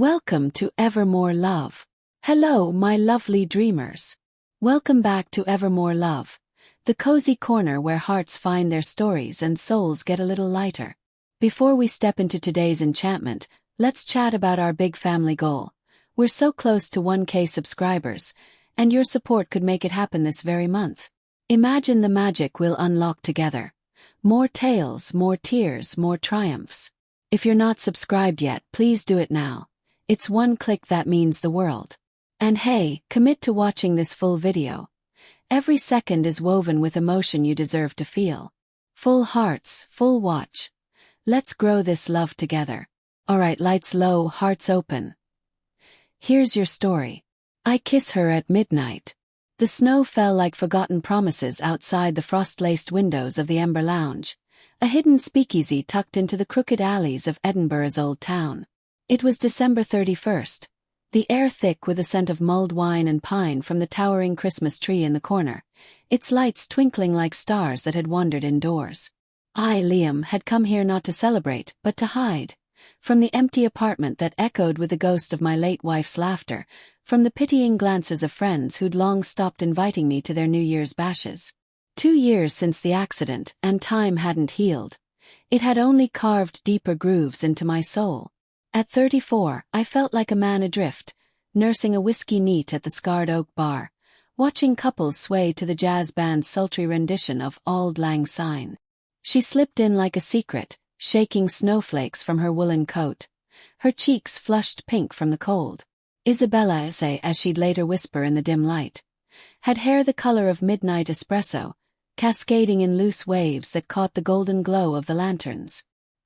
Welcome to Evermore Love. Hello, my lovely dreamers. Welcome back to Evermore Love, the cozy corner where hearts find their stories and souls get a little lighter. Before we step into today's enchantment, let's chat about our big family goal. We're so close to 1K subscribers, and your support could make it happen this very month. Imagine the magic we'll unlock together. More tales, more tears, more triumphs. If you're not subscribed yet, please do it now. It's one click that means the world. And hey, commit to watching this full video. Every second is woven with emotion you deserve to feel. Full hearts, full watch. Let's grow this love together. Alright, lights low, hearts open. Here's your story. I kiss her at midnight. The snow fell like forgotten promises outside the frost-laced windows of the Ember Lounge, a hidden speakeasy tucked into the crooked alleys of Edinburgh's old town. It was December 31st, the air thick with the scent of mulled wine and pine from the towering Christmas tree in the corner, its lights twinkling like stars that had wandered indoors. I, Liam, had come here not to celebrate, but to hide. From the empty apartment that echoed with the ghost of my late wife's laughter, from the pitying glances of friends who'd long stopped inviting me to their New Year's bashes. 2 years since the accident, and time hadn't healed. It had only carved deeper grooves into my soul. At 34, I felt like a man adrift, nursing a whiskey neat at the scarred oak bar, watching couples sway to the jazz band's sultry rendition of Auld Lang Syne. She slipped in like a secret, shaking snowflakes from her woolen coat, her cheeks flushed pink from the cold. Isabella, as she'd later whisper in the dim light, had hair the color of midnight espresso, cascading in loose waves that caught the golden glow of the lanterns.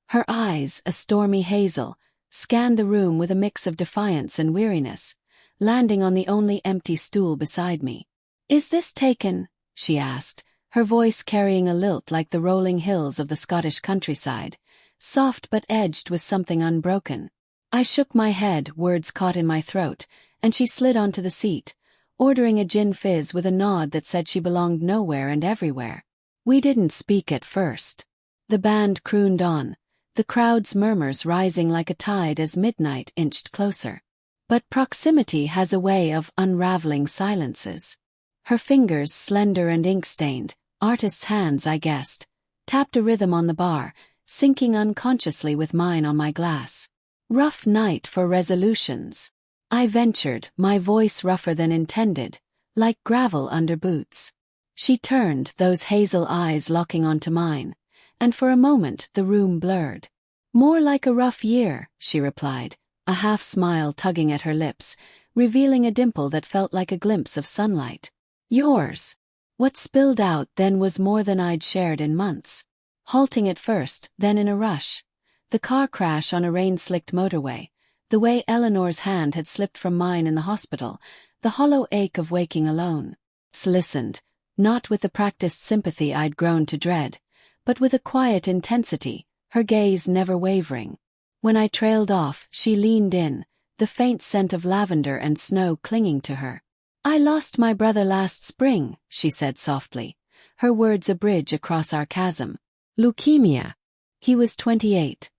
Her eyes, a stormy hazel, scanned the room with a mix of defiance and weariness, landing on the only empty stool beside me. "Is this taken?" she asked, her voice carrying a lilt like the rolling hills of the Scottish countryside, soft but edged with something unbroken. I shook my head, words caught in my throat, and she slid onto the seat, ordering a gin fizz with a nod that said she belonged nowhere and everywhere. We didn't speak at first. The band crooned on, the crowd's murmurs rising like a tide as midnight inched closer. But proximity has a way of unraveling silences. Her fingers, slender and ink-stained, artist's hands I guessed, tapped a rhythm on the bar, syncing unconsciously with mine on my glass. "Rough night for resolutions," I ventured, my voice rougher than intended, like gravel under boots. She turned, those hazel eyes locking onto mine, and for a moment the room blurred. "More like a rough year," she replied, a half-smile tugging at her lips, revealing a dimple that felt like a glimpse of sunlight. "Yours." What spilled out then was more than I'd shared in months. Halting at first, then in a rush. The car crash on a rain-slicked motorway, the way Eleanor's hand had slipped from mine in the hospital, the hollow ache of waking alone. Listened, not with the practiced sympathy I'd grown to dread, but with a quiet intensity, her gaze never wavering. When I trailed off, she leaned in, the faint scent of lavender and snow clinging to her. "I lost my brother last spring," she said softly, her words a bridge across our chasm. "Leukemia." He was 28.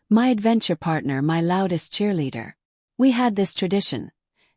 My adventure partner, my loudest cheerleader. We had this tradition.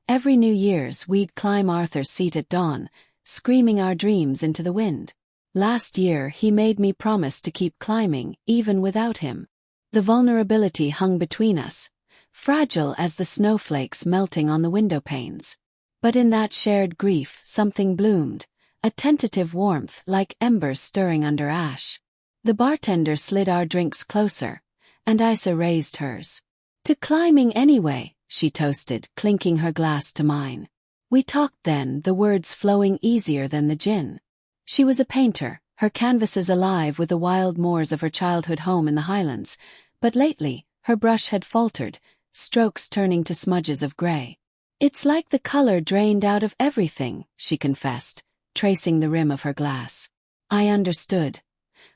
Every New Year's we'd climb Arthur's Seat at dawn, screaming our dreams into the wind. Last year he made me promise to keep climbing, even without him. The vulnerability hung between us, fragile as the snowflakes melting on the window panes. But in that shared grief something bloomed, a tentative warmth like embers stirring under ash. The bartender slid our drinks closer, and Isa raised hers. "To climbing anyway," she toasted, clinking her glass to mine. We talked then, the words flowing easier than the gin. She was a painter, her canvases alive with the wild moors of her childhood home in the Highlands, but lately, her brush had faltered, strokes turning to smudges of grey. "It's like the color drained out of everything," she confessed, tracing the rim of her glass. I understood.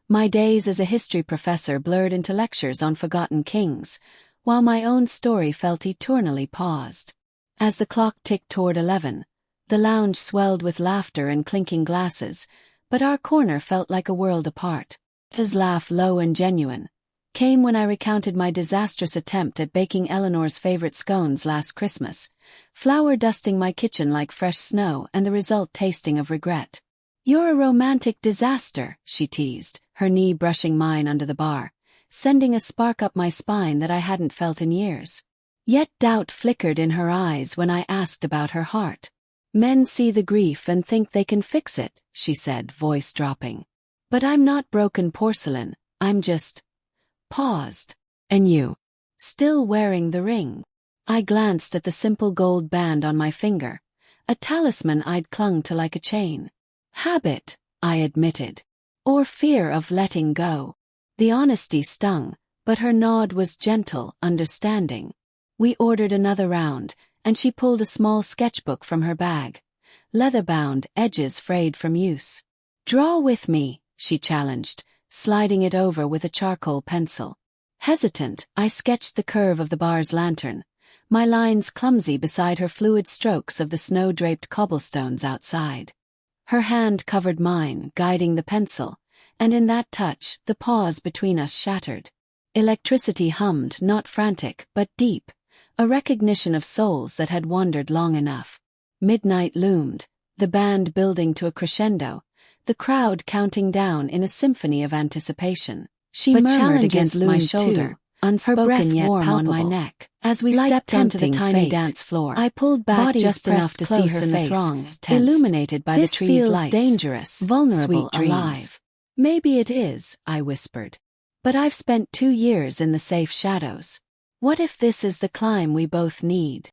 My days as a history professor blurred into lectures on forgotten kings, while my own story felt eternally paused. As the clock ticked toward 11, the lounge swelled with laughter and clinking glasses, but our corner felt like a world apart. His laugh low and genuine, came when I recounted my disastrous attempt at baking Eleanor's favorite scones last Christmas, flour dusting my kitchen like fresh snow and the result tasting of regret. "You're a romantic disaster," she teased, her knee brushing mine under the bar, sending a spark up my spine that I hadn't felt in years. Yet doubt flickered in her eyes when I asked about her heart. "Men see the grief and think they can fix it," she said, voice dropping. "But I'm not broken porcelain, I'm just..." Paused. "And you? Still wearing the ring?" I glanced at the simple gold band on my finger, a talisman I'd clung to like a chain. "Habit," I admitted. "Or fear of letting go." The honesty stung, but her nod was gentle, understanding. We ordered another round, and she pulled a small sketchbook from her bag, leather-bound, edges frayed from use. "Draw with me," she challenged, sliding it over with a charcoal pencil. Hesitant, I sketched the curve of the bar's lantern, my lines clumsy beside her fluid strokes of the snow-draped cobblestones outside. Her hand covered mine, guiding the pencil, and in that touch, the pause between us shattered. Electricity hummed, not frantic, but deep, a recognition of souls that had wandered long enough. Midnight loomed, the band building to a crescendo, the crowd counting down in a symphony of anticipation. She murmured against my shoulder, unspoken yet warm on my neck. As we stepped onto the tiny dance floor, I pulled back just enough to see her face, illuminated by the tree's lights. "This feels dangerous, vulnerable, alive." "Maybe it is," I whispered. "But I've spent 2 years in the safe shadows. What if this is the climb we both need?"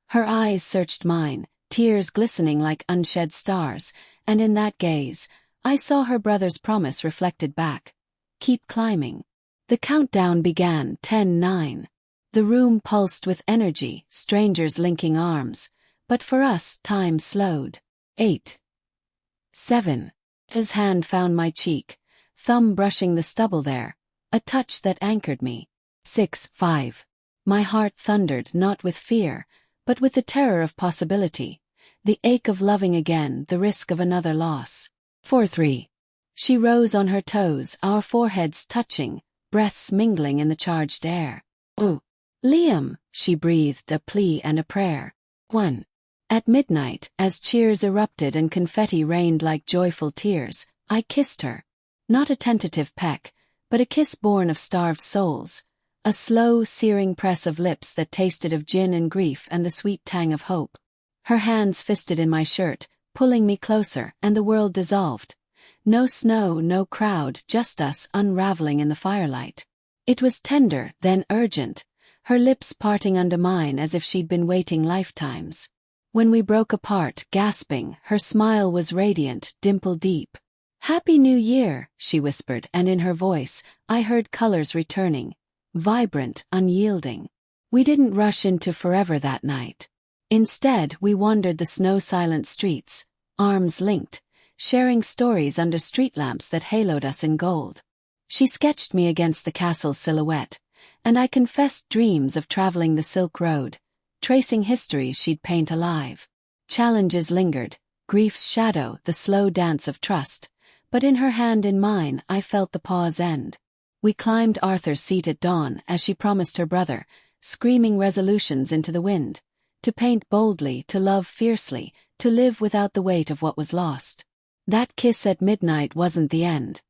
Her eyes searched mine, tears glistening like unshed stars, and in that gaze, I saw her brother's promise reflected back. "Keep climbing." The countdown began, 10-9. The room pulsed with energy, strangers linking arms, but for us time slowed. 8. 7. His hand found my cheek, thumb brushing the stubble there, a touch that anchored me. 6. 5. My heart thundered not with fear, but with the terror of possibility, the ache of loving again, the risk of another loss. 4. 3. She rose on her toes, our foreheads touching, breaths mingling in the charged air. "Oh, Liam," she breathed, a plea and a prayer. 1. At midnight, as cheers erupted and confetti rained like joyful tears, I kissed her. Not a tentative peck, but a kiss born of starved souls, a slow, searing press of lips that tasted of gin and grief and the sweet tang of hope. Her hands fisted in my shirt, pulling me closer, and the world dissolved. No snow, no crowd, just us unraveling in the firelight. It was tender, then urgent, her lips parting under mine as if she'd been waiting lifetimes. When we broke apart, gasping, her smile was radiant, dimple deep. "Happy New Year," she whispered, and in her voice, I heard colors returning, vibrant, unyielding. We didn't rush into forever that night. Instead, we wandered the snow-silent streets, arms linked, sharing stories under street lamps that haloed us in gold. She sketched me against the castle's silhouette, and I confessed dreams of traveling the Silk Road, tracing histories she'd paint alive. Challenges lingered, grief's shadow, the slow dance of trust, but in her hand in mine I felt the pause end. We climbed Arthur's Seat at dawn as she promised her brother, screaming resolutions into the wind, to paint boldly, to love fiercely, to live without the weight of what was lost. That kiss at midnight wasn't the end.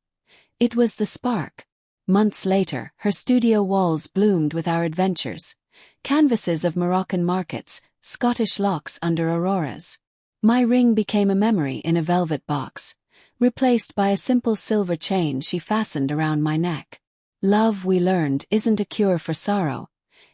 It was the spark. Months later, her studio walls bloomed with our adventures, canvases of Moroccan markets, Scottish lochs under auroras. My ring became a memory in a velvet box, replaced by a simple silver chain she fastened around my neck. Love, we learned, isn't a cure for sorrow.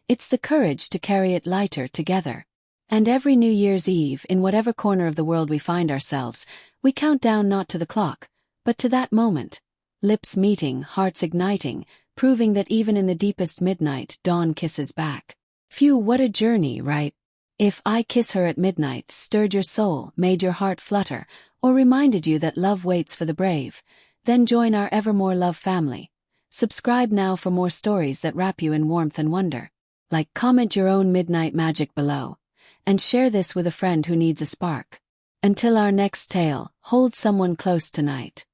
It's the courage to carry it lighter together. And every New Year's Eve, in whatever corner of the world we find ourselves, we count down not to the clock, but to that moment. Lips meeting, hearts igniting, proving that even in the deepest midnight, dawn kisses back. Phew, what a journey, right? If I Kiss Her at Midnight stirred your soul, made your heart flutter, or reminded you that love waits for the brave, then join our Evermore Love family. Subscribe now for more stories that wrap you in warmth and wonder. Like, comment your own midnight magic below, and share this with a friend who needs a spark. Until our next tale, hold someone close tonight.